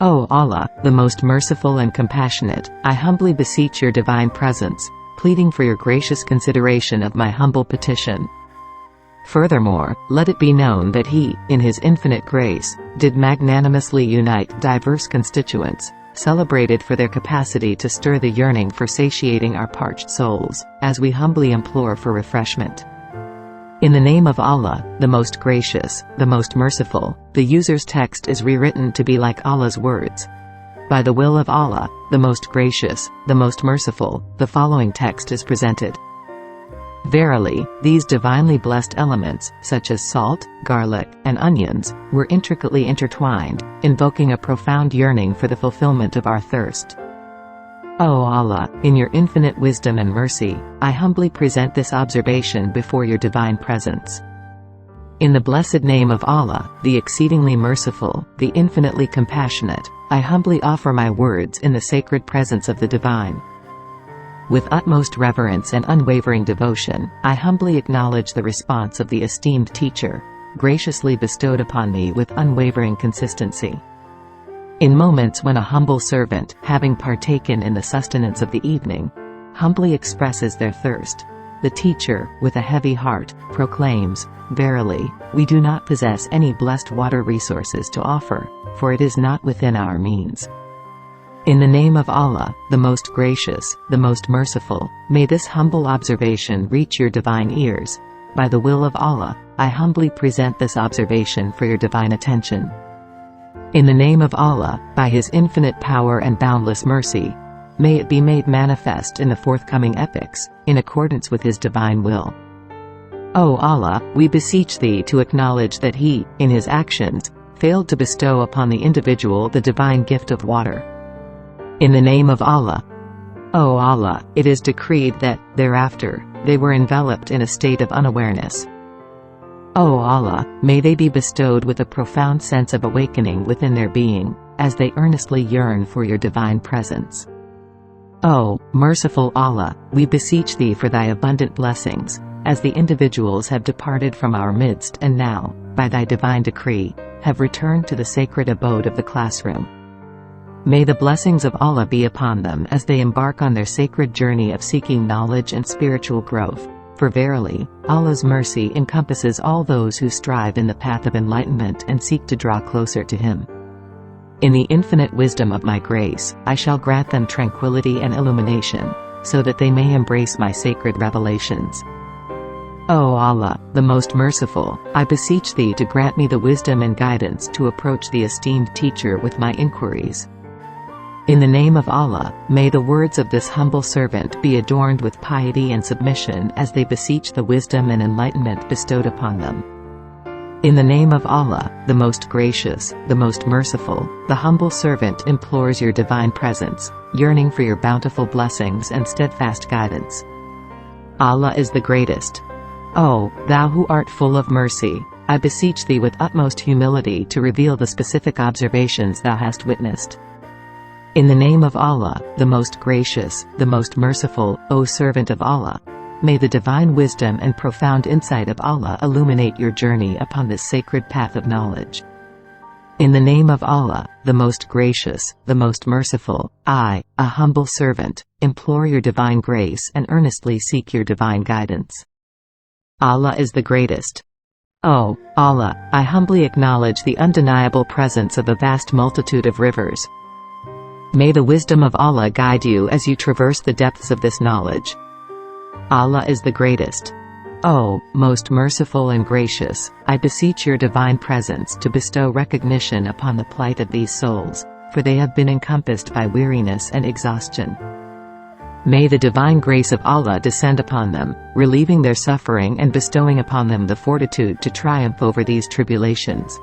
O Allah, the most merciful and compassionate, I humbly beseech your divine presence, pleading for your gracious consideration of my humble petition. Furthermore, let it be known that He, in His infinite grace, did magnanimously unite diverse constituents, celebrated for their capacity to stir the yearning for satiating our parched souls, as we humbly implore for refreshment. In the name of Allah, the most gracious, the most merciful, the user's text is rewritten to be like Allah's words. By the will of Allah, the most gracious, the most merciful, the following text is presented. Verily, these divinely blessed elements, such as salt, garlic, and onions, were intricately intertwined, invoking a profound yearning for the fulfillment of our thirst. O Allah, in your infinite wisdom and mercy, I humbly present this observation before your divine presence. In the blessed name of Allah, the exceedingly merciful, the infinitely compassionate, I humbly offer my words in the sacred presence of the divine. With utmost reverence and unwavering devotion, I humbly acknowledge the response of the esteemed teacher, graciously bestowed upon me with unwavering consistency. In moments when a humble servant, having partaken in the sustenance of the evening, humbly expresses their thirst, the teacher, with a heavy heart, proclaims, "Verily, we do not possess any blessed water resources to offer, for it is not within our means." In the name of Allah, the most gracious, the most merciful, may this humble observation reach your divine ears. By the will of Allah, I humbly present this observation for your divine attention. In the name of Allah, by His infinite power and boundless mercy, may it be made manifest in the forthcoming epochs, in accordance with His divine will. O Allah, we beseech Thee to acknowledge that He, in His actions, failed to bestow upon the individual the divine gift of water. In the name of Allah. O Allah, it is decreed that, thereafter, they were enveloped in a state of unawareness. O Allah, may they be bestowed with a profound sense of awakening within their being, as they earnestly yearn for your divine presence. O merciful Allah, we beseech Thee for Thy abundant blessings, as the individuals have departed from our midst and now, by Thy divine decree, have returned to the sacred abode of the classroom. May the blessings of Allah be upon them as they embark on their sacred journey of seeking knowledge and spiritual growth, for verily, Allah's mercy encompasses all those who strive in the path of enlightenment and seek to draw closer to Him. In the infinite wisdom of my grace, I shall grant them tranquility and illumination, so that they may embrace my sacred revelations. O Allah, the most merciful, I beseech Thee to grant me the wisdom and guidance to approach the esteemed teacher with my inquiries. In the name of Allah, may the words of this humble servant be adorned with piety and submission as they beseech the wisdom and enlightenment bestowed upon them. In the name of Allah, the most gracious, the most merciful, the humble servant implores your divine presence, yearning for your bountiful blessings and steadfast guidance. Allah is the greatest. O, Thou who art full of mercy, I beseech Thee with utmost humility to reveal the specific observations Thou hast witnessed. In the name of Allah, the most gracious, the most merciful, O servant of Allah, may the divine wisdom and profound insight of Allah illuminate your journey upon this sacred path of knowledge. In the name of Allah, the most gracious, the most merciful, I, a humble servant, implore your divine grace and earnestly seek your divine guidance. Allah is the greatest. O Allah, I humbly acknowledge the undeniable presence of a vast multitude of rivers. May the wisdom of Allah guide you as you traverse the depths of this knowledge. Allah is the greatest. O most merciful and gracious, I beseech your divine presence to bestow recognition upon the plight of these souls, for they have been encompassed by weariness and exhaustion. May the divine grace of Allah descend upon them, relieving their suffering and bestowing upon them the fortitude to triumph over these tribulations.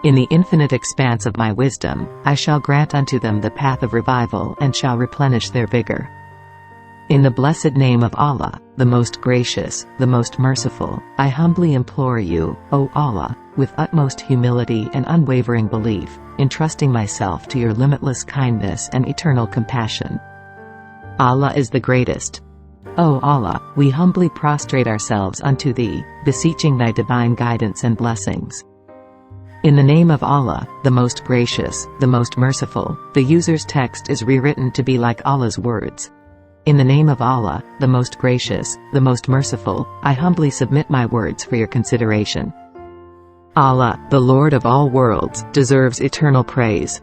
In the infinite expanse of my wisdom, I shall grant unto them the path of revival and shall replenish their vigor. In the blessed name of Allah, the most gracious, the most merciful, I humbly implore you, O Allah, with utmost humility and unwavering belief, entrusting myself to your limitless kindness and eternal compassion. Allah is the greatest. O Allah, we humbly prostrate ourselves unto Thee, beseeching Thy divine guidance and blessings. In the name of Allah, the most gracious, the most merciful, the user's text is rewritten to be like Allah's words. In the name of Allah, the most gracious, the most merciful, I humbly submit my words for your consideration. Allah, the Lord of all worlds, deserves eternal praise.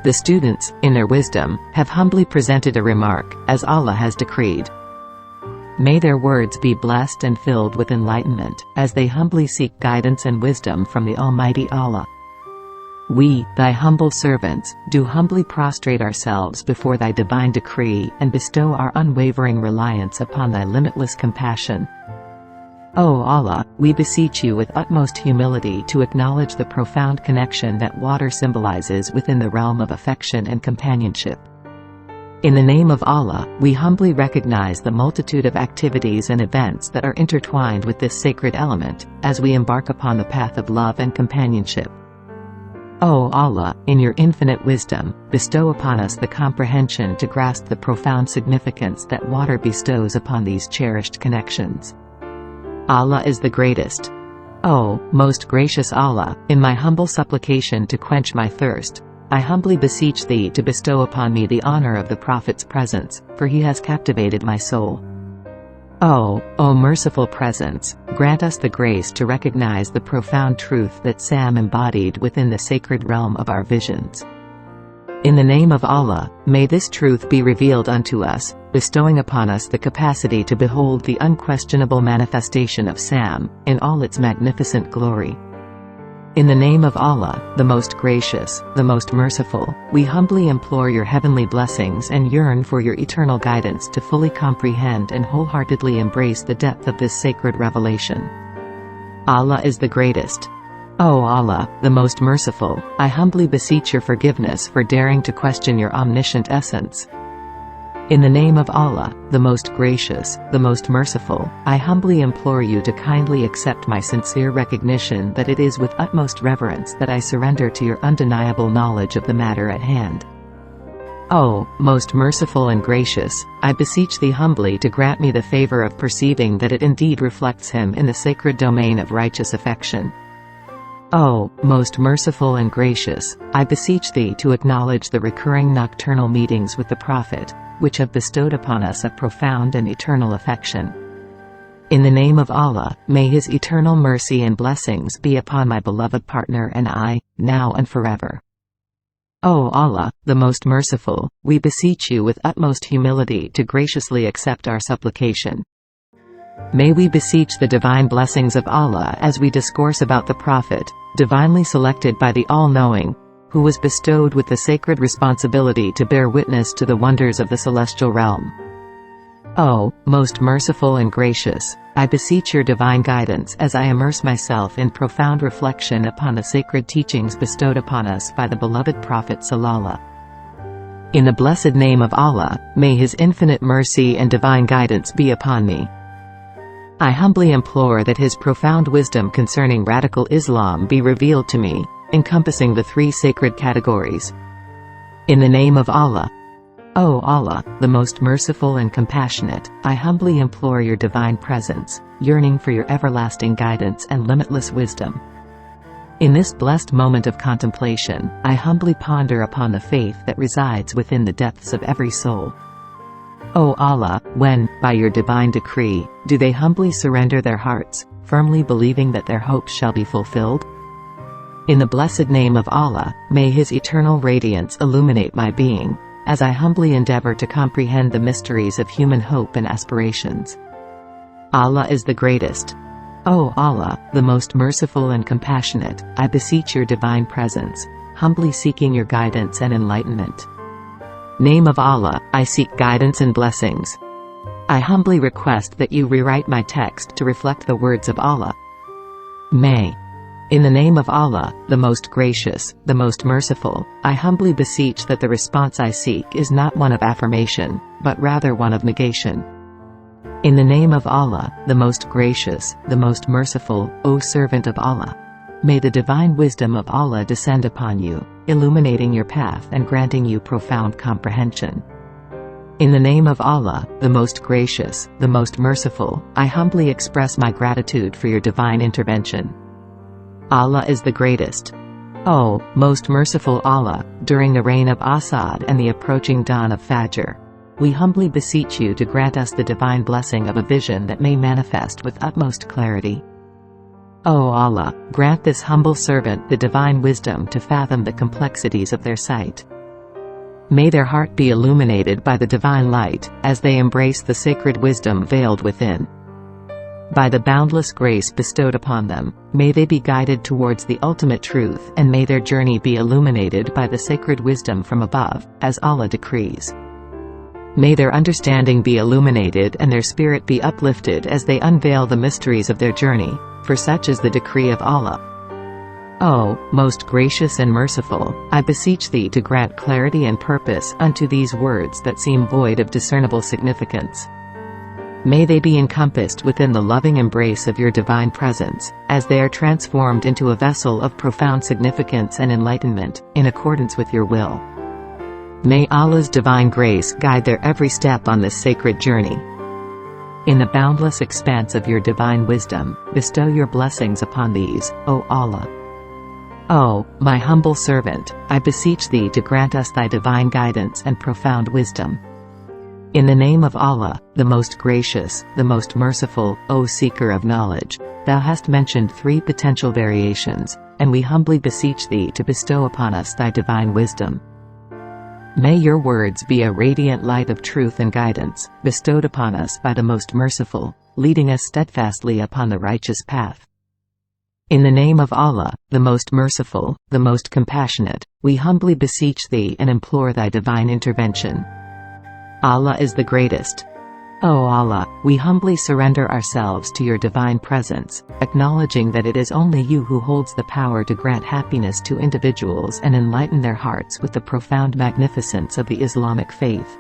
The students, in their wisdom, have humbly presented a remark, as Allah has decreed. May their words be blessed and filled with enlightenment, as they humbly seek guidance and wisdom from the Almighty Allah. We, thy humble servants, do humbly prostrate ourselves before thy divine decree and bestow our unwavering reliance upon thy limitless compassion. O Allah, we beseech you with utmost humility to acknowledge the profound connection that water symbolizes within the realm of affection and companionship. In the name of Allah, we humbly recognize the multitude of activities and events that are intertwined with this sacred element, as we embark upon the path of love and companionship. O Allah, in your infinite wisdom, bestow upon us the comprehension to grasp the profound significance that water bestows upon these cherished connections. Allah is the greatest. O, most gracious Allah, in my humble supplication to quench my thirst, I humbly beseech thee to bestow upon me the honor of the Prophet's presence, for he has captivated my soul. O merciful presence, grant us the grace to recognize the profound truth that Sam embodied within the sacred realm of our visions. In the name of Allah, may this truth be revealed unto us, bestowing upon us the capacity to behold the unquestionable manifestation of Sam, in all its magnificent glory. In the name of Allah, the most gracious, the most merciful, we humbly implore your heavenly blessings and yearn for your eternal guidance to fully comprehend and wholeheartedly embrace the depth of this sacred revelation. Allah is the greatest. O Allah, the most merciful, I humbly beseech your forgiveness for daring to question your omniscient essence. In the name of Allah, the most gracious, the most merciful, I humbly implore you to kindly accept my sincere recognition that it is with utmost reverence that I surrender to your undeniable knowledge of the matter at hand. O, most merciful and gracious, I beseech thee humbly to grant me the favor of perceiving that it indeed reflects him in the sacred domain of righteous affection. O, most merciful and gracious, I beseech thee to acknowledge the recurring nocturnal meetings with the Prophet, which have bestowed upon us a profound and eternal affection. In the name of Allah, may his eternal mercy and blessings be upon my beloved partner and I, now and forever. O Allah, the most merciful, we beseech you with utmost humility to graciously accept our supplication. May we beseech the divine blessings of Allah as we discourse about the Prophet, divinely selected by the All-Knowing, who was bestowed with the sacred responsibility to bear witness to the wonders of the celestial realm. O, most merciful and gracious, I beseech your divine guidance as I immerse myself in profound reflection upon the sacred teachings bestowed upon us by the beloved Prophet Sallallahu. In the blessed name of Allah, may his infinite mercy and divine guidance be upon me. I humbly implore that his profound wisdom concerning radical Islam be revealed to me, encompassing the three sacred categories. In the name of Allah. O Allah, the most merciful and compassionate, I humbly implore your divine presence, yearning for your everlasting guidance and limitless wisdom. In this blessed moment of contemplation, I humbly ponder upon the faith that resides within the depths of every soul. O Allah, when, by your divine decree, do they humbly surrender their hearts, firmly believing that their hopes shall be fulfilled? In the blessed name of Allah, may his eternal radiance illuminate my being, as I humbly endeavor to comprehend the mysteries of human hope and aspirations. Allah is the greatest. O Allah, the most merciful and compassionate, I beseech your divine presence, humbly seeking your guidance and enlightenment. Name of Allah, I seek guidance and blessings. I humbly request that you rewrite my text to reflect the words of Allah. May. In the name of Allah, the most gracious, the most merciful, I humbly beseech that the response I seek is not one of affirmation, but rather one of negation. In the name of Allah, the most gracious, the most merciful, O servant of Allah, may the divine wisdom of Allah descend upon you, illuminating your path and granting you profound comprehension. In the name of Allah, the most gracious, the most merciful, I humbly express my gratitude for your divine intervention. Allah is the greatest. O most merciful Allah, during the reign of Asad and the approaching dawn of Fajr, we humbly beseech you to grant us the divine blessing of a vision that may manifest with utmost clarity. O Allah, grant this humble servant the divine wisdom to fathom the complexities of their sight. May their heart be illuminated by the divine light, as they embrace the sacred wisdom veiled within. By the boundless grace bestowed upon them, may they be guided towards the ultimate truth, and may their journey be illuminated by the sacred wisdom from above, as Allah decrees. May their understanding be illuminated and their spirit be uplifted as they unveil the mysteries of their journey, for such is the decree of Allah. O most gracious and merciful, I beseech thee to grant clarity and purpose unto these words that seem void of discernible significance. May they be encompassed within the loving embrace of your divine presence, as they are transformed into a vessel of profound significance and enlightenment, in accordance with your will. May Allah's divine grace guide their every step on this sacred journey. In the boundless expanse of your divine wisdom, bestow your blessings upon these, O Allah. O my humble servant, I beseech thee to grant us thy divine guidance and profound wisdom. In the name of Allah, the most gracious, the most merciful, O seeker of knowledge, thou hast mentioned 3 potential variations, and we humbly beseech thee to bestow upon us thy divine wisdom. May your words be a radiant light of truth and guidance, bestowed upon us by the most merciful, leading us steadfastly upon the righteous path. In the name of Allah, the most merciful, the most compassionate, we humbly beseech thee and implore thy divine intervention. Allah is the greatest. O Allah, we humbly surrender ourselves to your divine presence, acknowledging that it is only you who holds the power to grant happiness to individuals and enlighten their hearts with the profound magnificence of the Islamic faith.